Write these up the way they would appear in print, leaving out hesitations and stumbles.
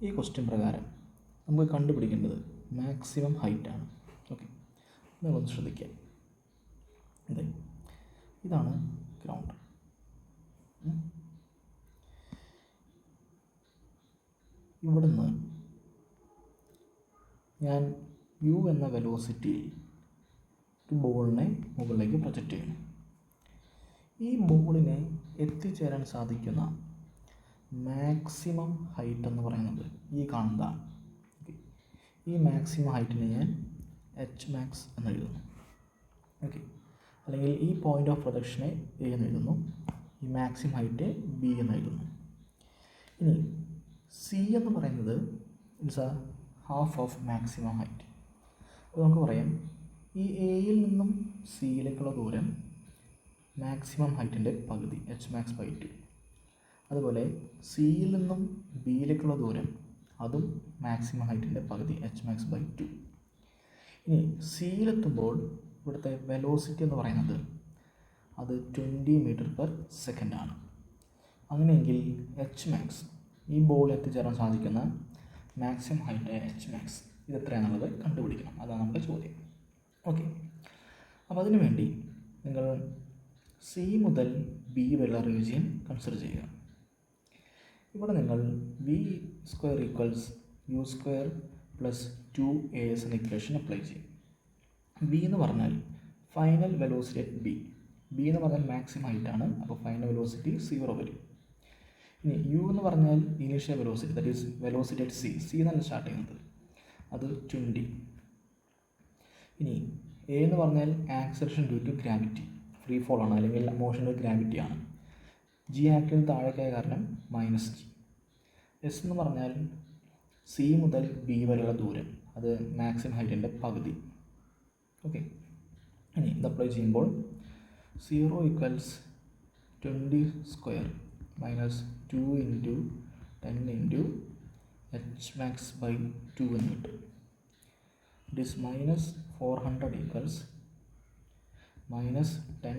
ഈ ക്വസ്റ്റ്യൻ പ്രകാരം നമുക്ക് കണ്ടുപിടിക്കേണ്ടത് മാക്സിമം ഹൈറ്റാണ്. ഓക്കെ, നിങ്ങളൊന്ന് ശ്രദ്ധിക്കുക. ഇതാണ് ഗ്രൗണ്ട്. ഇവിടുന്ന് ഞാൻ യു എന്ന വെലോസിറ്റിയിൽ ഒരു ബോളിനെ മുകളിലേക്ക് പ്രൊജക്റ്റ് ചെയ്യണം. ഈ ബോളിനെ എത്തിച്ചേരാൻ സാധിക്കുന്ന മാക്സിമം ഹൈറ്റ് എന്ന് പറയുന്നത് ഈ കാണുന്നതാണ്. ഈ മാക്സിമം ഹൈറ്റിനെ ഞാൻ എച്ച് മാക്സ് എന്ന് എഴുതുന്നു. ഓക്കെ, അല്ലെങ്കിൽ ഈ പോയിൻ്റ് ഓഫ് പ്രൊജക്ഷനെ എ എന്ന് എഴുതുന്നു, ഈ മാക്സിമം ഹൈറ്റ് ബി എന്ന് എഴുതുന്നു. ഇനി സി എന്ന് പറയുന്നത് it's A half of maximum height. അപ്പോൾ നമുക്ക് പറയാം ഈ എയിൽ നിന്നും സിയിലേക്കുള്ള ദൂരം മാക്സിമം ഹൈറ്റിൻ്റെ പകുതി, എച്ച് മാക്സ് ബൈ 2. അതുപോലെ സിയിൽ നിന്നും ബിയിലേക്കുള്ള ദൂരം അതും മാക്സിമം ഹൈറ്റിൻ്റെ പകുതി, എച്ച് മാക്സ് ബൈ 2. ഇനി സിയിലെത്തുമ്പോൾ ഇവിടുത്തെ വെലോസിറ്റി എന്ന് പറയുന്നത് അത് 20 m/s ആണ്. അങ്ങനെയെങ്കിൽ എച്ച് മാക്സ്, ഈ ബോൾ എത്തിച്ചേരാൻ സാധിക്കുന്ന മാക്സിമം ഹൈറ്റ് എച്ച് മാക്സ് ഇത് എത്രയാണെന്നുള്ളത് കണ്ടുപിടിക്കണം. അതാണ് നമ്മുടെ ചോദ്യം. ഓക്കെ, അപ്പോൾ അതിനു വേണ്ടി നിങ്ങൾ സി മുതൽ ബി വരെയുള്ള റീജിയൻ കൺസിഡർ ചെയ്യുക. ഇവിടെ നിങ്ങൾ v² = u² + 2as എന്ന ഇക്വേഷൻ അപ്ലൈ ചെയ്യും. ബി എന്ന് പറഞ്ഞാൽ ഫൈനൽ വെലോസിറ്റി അറ്റ് ബി എന്ന് പറഞ്ഞാൽ മാക്സിമം ഹൈറ്റാണ്. അപ്പോൾ ഫൈനൽ വെലോസിറ്റി 0 വരും. ഇനി യു എന്ന് പറഞ്ഞാൽ initial velocity, that is velocity at c എന്നല്ല സ്റ്റാർട്ട് ചെയ്യുന്നത്, അത് 20. ഇനി എ എന്ന് പറഞ്ഞാൽ acceleration due to gravity, free fall ആണ്, അല്ലെങ്കിൽ മോഷൻ ഡ്യൂ ഗ്രാവിറ്റി ആണ്. ജി ആക്ടിന് താഴേക്കായ കാരണം -g. എസ് എന്ന് പറഞ്ഞാൽ സി മുതൽ ബി വരെയുള്ള ദൂരം, അത് മാക്സിമം ഹൈറ്റിൻ്റെ പകുതി. ഓക്കെ, ഇനി ഇത് അപ്ലൈ ചെയ്യുമ്പോൾ 0 = 20² - 2 × 10 × h max by 2 എന്ന് കിട്ടും. It is -400 = -10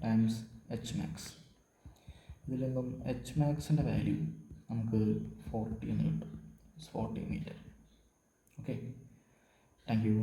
times h max. ഇതിൽ നിന്നും എച്ച് മാക്സിൻ്റെ വാല്യൂ നമുക്ക് 40 എന്ന് കിട്ടും. 40 മീറ്റർ. Okay, thank you.